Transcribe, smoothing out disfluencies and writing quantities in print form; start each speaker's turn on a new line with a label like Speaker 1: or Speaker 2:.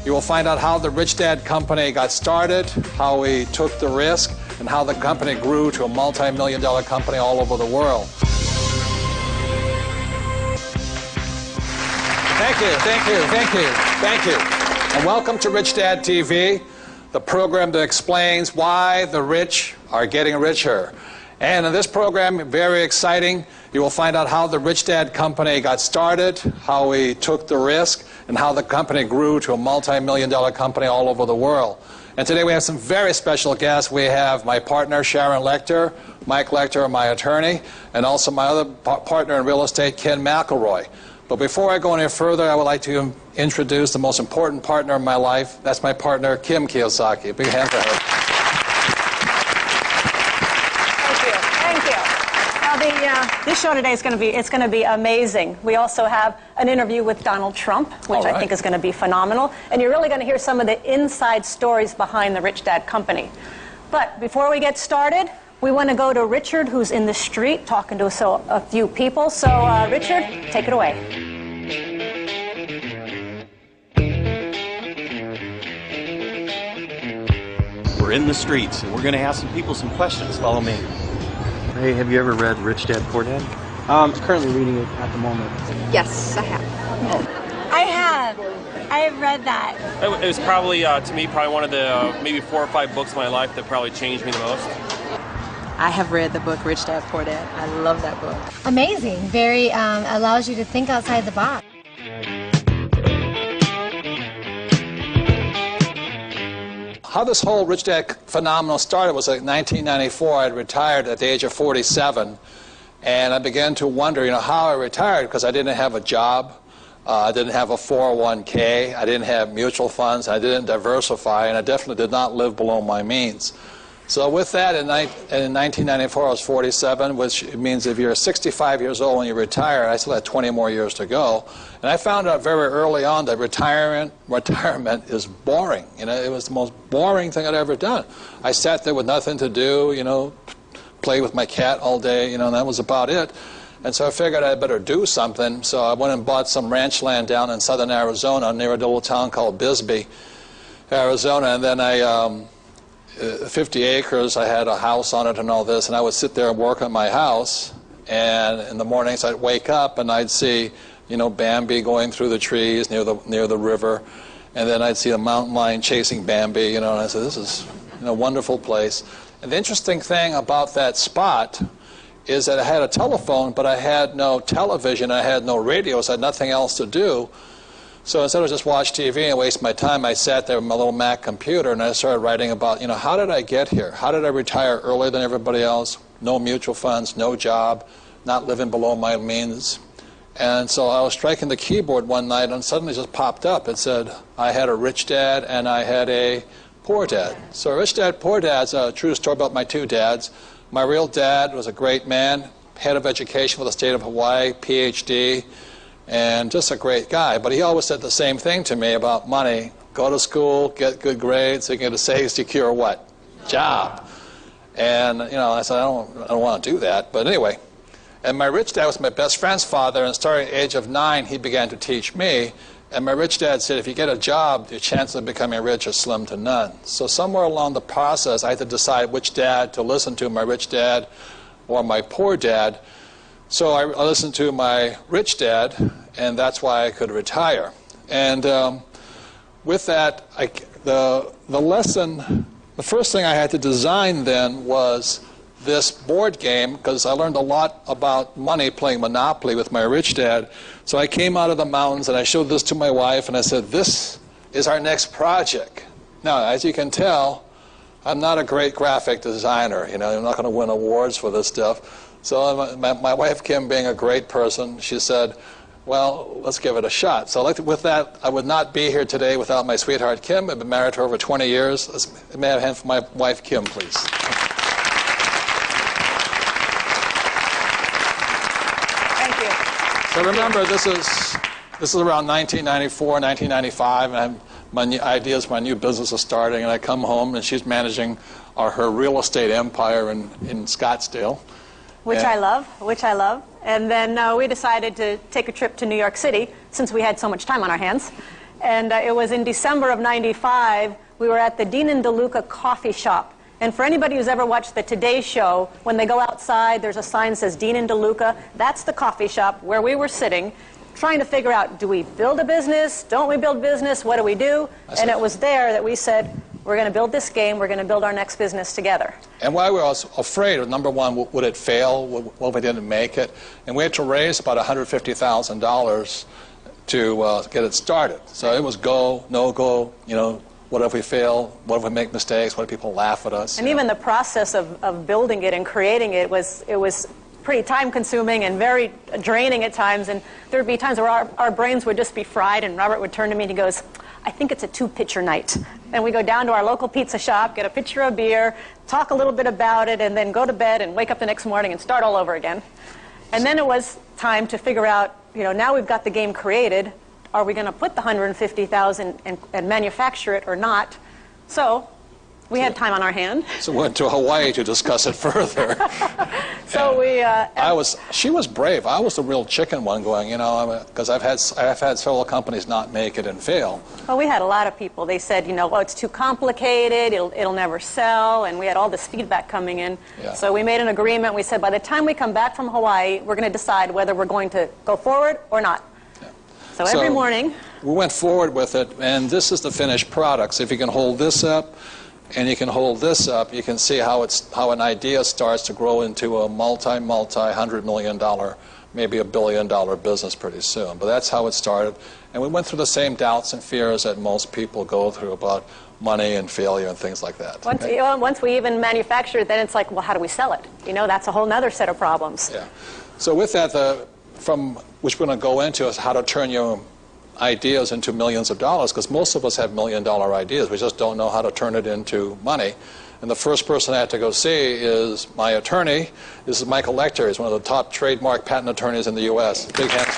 Speaker 1: You will find out how the Rich Dad Company got started, how we took the risk, and how the company grew to a multi-million-dollar company all over the world. Thank you, thank you, thank you, thank you. And welcome to Rich Dad TV, the program that explains why the rich are getting richer. And in this program, very exciting, you will find out how the Rich Dad Company got started, how we took the risk, and how the company grew to a multi-million-dollar company all over the world. And today we have some very special guests. We have my partner, Sharon Lecter, Mike Lecter, my attorney, and also my other partner in real estate, Ken McElroy. But before I go any further, I would like to introduce the most important partner in my life. That's my partner, Kim Kiyosaki. Big hand for her.
Speaker 2: This show today is going to be amazing. We also have an interview with Donald Trump, which I think is going to be phenomenal. And you're really going to hear some of the inside stories behind the Rich Dad Company. But before we get started, we want to go to Richard, who's in the street talking to a few people. So, Richard, take it away.
Speaker 3: We're in the streets, and we're going to ask some people some questions. Follow me. Hey, have you ever read Rich Dad, Poor Dad?
Speaker 4: I'm currently reading it at the moment.
Speaker 5: Yes, I have.
Speaker 6: Oh. I have. I have read that.
Speaker 7: It was probably, to me, probably one of the maybe 4 or 5 books in my life that probably changed me the most.
Speaker 5: I have read the book Rich Dad, Poor Dad. I love that book.
Speaker 6: Amazing. Very allows you to think outside the box.
Speaker 1: How this whole Rich Dad phenomenon started was like 1994. I had retired at the age of 47, and I began to wonder, how I retired, because I didn't have a job, I didn't have a 401k, I didn't have mutual funds, I didn't diversify, and I definitely did not live below my means. So with that, in 1994, I was 47, which means if you're 65 years old when you retire, I still had 20 more years to go. And I found out very early on that retirement is boring. It was the most boring thing I'd ever done. I sat there with nothing to do, play with my cat all day, and that was about it. And so I figured I'd better do something. So I went and bought some ranch land down in southern Arizona near a little town called Bisbee, Arizona. And then 50 acres, I had a house on it and all this, and I would sit there and work on my house, and in the mornings I'd wake up and I'd see, Bambi going through the trees near the river, and then I'd see a mountain lion chasing Bambi, and I said, this is a wonderful place. And the interesting thing about that spot is that I had a telephone, but I had no television, I had no radio, so I had nothing else to do. So instead of just watch TV and waste my time, I sat there with my little Mac computer and I started writing about, how did I get here? How did I retire earlier than everybody else? No mutual funds, no job, not living below my means. And so I was striking the keyboard one night and suddenly it just popped up. It said, I had a rich dad and I had a poor dad. So Rich Dad, Poor Dad's a true story about my 2 dads. My real dad was a great man, head of education for the state of Hawaii, PhD, and just a great guy. But he always said the same thing to me about money. Go to school, get good grades, so you get a safe, secure what? Job. And, I said, I don't want to do that. But anyway. And my rich dad was my best friend's father, and starting at the age of 9, he began to teach me. And my rich dad said, if you get a job, your chances of becoming rich are slim to none. So somewhere along the process, I had to decide which dad to listen to, my rich dad or my poor dad. So I listened to my rich dad, and that's why I could retire. And with that, the lesson, the first thing I had to design then was this board game, because I learned a lot about money playing Monopoly with my rich dad. So I came out of the mountains, and I showed this to my wife, and I said, this is our next project. Now, as you can tell, I'm not a great graphic designer. I'm not going to win awards for this stuff. So my wife, Kim, being a great person, she said, well, let's give it a shot. So with that, I would not be here today without my sweetheart, Kim. I've been married to her over 20 years. May I have a hand for my wife, Kim, please.
Speaker 2: Thank you.
Speaker 1: So remember, this is around 1994, 1995, and my new business is starting, and I come home, and she's managing her real estate empire in Scottsdale.
Speaker 2: Which I love. And then we decided to take a trip to New York City, since we had so much time on our hands. And it was in December of '95. We were at the Dean and DeLuca coffee shop. And for anybody who's ever watched the Today Show, when they go outside, there's a sign that says Dean and DeLuca. That's the coffee shop where we were sitting, trying to figure out, do we build a business? Don't we build business? What do we do? And it was there that we said, we're going to build this game. We're going to build our next business together. And
Speaker 1: why we were afraid of, number one, would it fail? What if we didn't make it? And we had to raise about $150,000 to get it started. So it was go, no go, you know, what if we fail? What if we make mistakes? What if people laugh at us?
Speaker 2: And even the process of building it and creating it was pretty time-consuming and very draining at times. And there would be times where our brains would just be fried, and Robert would turn to me and he goes, I think it's a 2-pitcher night. And we go down to our local pizza shop, get a pitcher of beer, talk a little bit about it, and then go to bed and wake up the next morning and start all over again. And then it was time to figure out, you know, now we've got the game created. Are we going to put the $150,000 and manufacture it or not? So we had time on our hand.
Speaker 1: So we went to Hawaii to discuss it further.
Speaker 2: So
Speaker 1: she was brave. I was the real chicken one going, you know, because I've had several companies not make it and fail.
Speaker 2: Well, we had a lot of people. They said, you know, oh, it's too complicated. It'll never sell. And we had all this feedback coming in.
Speaker 1: Yeah.
Speaker 2: So we made an agreement. We said, by the time we come back from Hawaii, we're going to decide whether we're going to go forward or not. Yeah. So every morning
Speaker 1: we went forward with it, and this is the finished product. So if you can hold this up, and you can hold this up, you can see how an idea starts to grow into a multi-$100 million, maybe $1 billion business pretty soon. But that's how it started. And we went through the same doubts and fears that most people go through about money and failure and things like that.
Speaker 2: Once we even manufacture it, then it's like, well, how do we sell it? You know, that's a whole other set of problems.
Speaker 1: Yeah. So with that, from which we're going to go into is how to turn your ideas into millions of dollars, because most of us have $1 million ideas. We just don't know how to turn it into money. And the first person I had to go see is my attorney. This is Michael Lecter. He's one of the top trademark patent attorneys in the U.S. Big hands.